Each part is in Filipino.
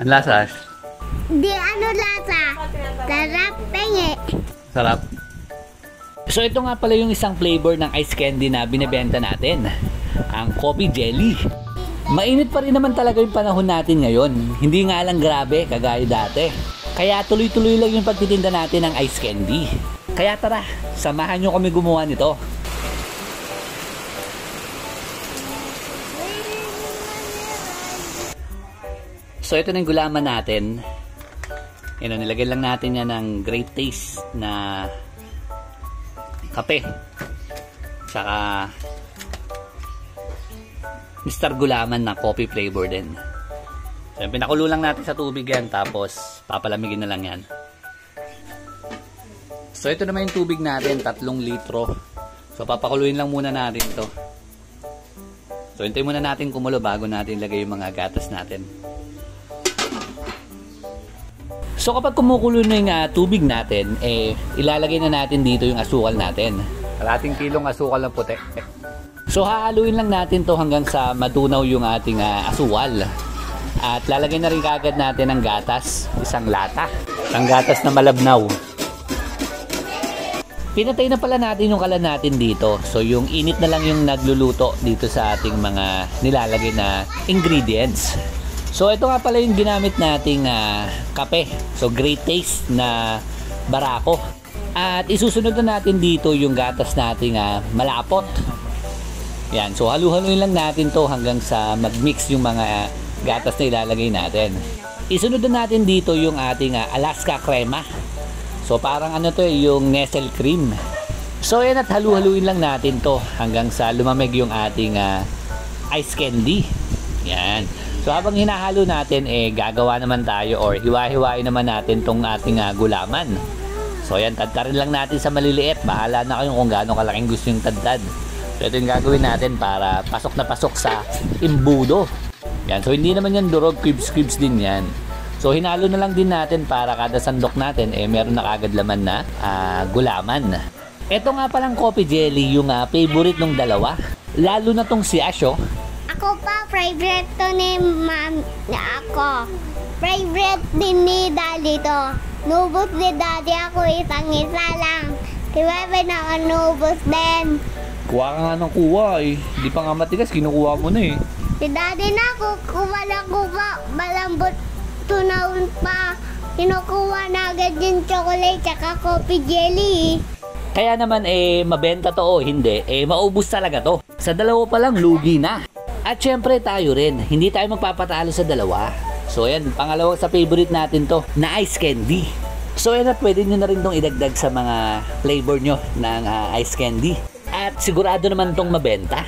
Ang lasa? Di ano lasa? Sarap, pengi. Sarap. So ito nga pala yung isang flavor ng ice candy na binebenta natin. Ang coffee jelly. Mainit pa rin naman talaga yung panahon natin ngayon. Hindi nga lang grabe kagaya dati. Kaya tuloy-tuloy lang yung pagtitinda natin ng ice candy. Kaya tara, samahan nyo kami gumawa nito. So ito na yung gulaman natin. Nilagay lang natin yan ng great taste na kape. Tsaka Mr. Gulaman na coffee flavor din. So pinakulo lang natin sa tubig yan, tapos papalamigin na lang yan. So ito naman yung tubig natin, 3 litro. So papakuluin lang muna natin to. So hintayin muna natin kumulo bago natin ilagay yung mga gatas natin. So kapag kumukulo na yung tubig natin, ilalagay na natin dito yung asukal natin. Kalating kilong asukal na puti. So hahaluin lang natin to hanggang sa matunaw yung ating asukal. At lalagay na rin kaagad natin ang gatas, isang lata. Ang gatas na malabnaw. Pinatay na pala natin yung kalan natin dito. So yung init na lang yung nagluluto dito sa ating mga nilalagay na ingredients. So ito nga pala yung ginamit nating kape. So great taste na barako. At isusunod na natin dito yung gatas nating malapot. Yan. So halu-haluin lang natin to hanggang sa mag-mix yung mga gatas na ilalagay natin. Isunod na natin dito yung ating Alaska crema. So parang ano to yung Nestle cream. So yan, at halu-haluin lang natin to hanggang sa lumamig yung ating ice candy. Yan. So habang hinahalo natin, gagawa naman tayo or hiwa-hiwain naman natin tong ating gulaman. So yan, tadtarin lang natin sa maliliit. Bahala na kayo kung gaano kalaking gusto yung tadtad. So ito yung gagawin natin para pasok na pasok sa imbudo. Yan, so hindi naman yan durog, cubes din yan. So hinalo na lang din natin para kada sandok natin, meron na kagad laman na gulaman. Ito nga palang coffee jelly, yung favorite ng dalawa. Lalo na tong si Asho. Ako pa, favorite to ni ma'am na ako. Favorite din ni daddy to. Nubos ni daddy ako, isang-isa lang. Diba ba naka-nubos din? Kuha ka nga ng kuha Di pa nga matigas, kinukuha mo na Si daddy na, kukuha na kuha. Malambot tunawin pa. Kinukuha na agad yung chocolate tsaka coffee jelly. Kaya naman mabenta to o hindi, maubos talaga to. Sa dalawa pa lang, lugi na. At syempre tayo rin, hindi tayo magpapatalo sa dalawa. So yan, pangalawa sa favorite natin to, na ice candy. So yan, at pwede nyo na rin tong idagdag sa mga flavor nyo ng ice candy. At sigurado naman tong mabenta.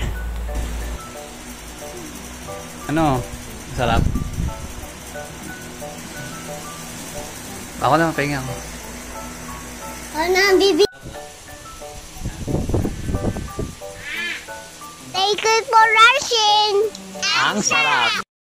Ano? Sarap. Ako lang, pahinga ako. Ano, bibi? Thank you for rushing. Ang sarap.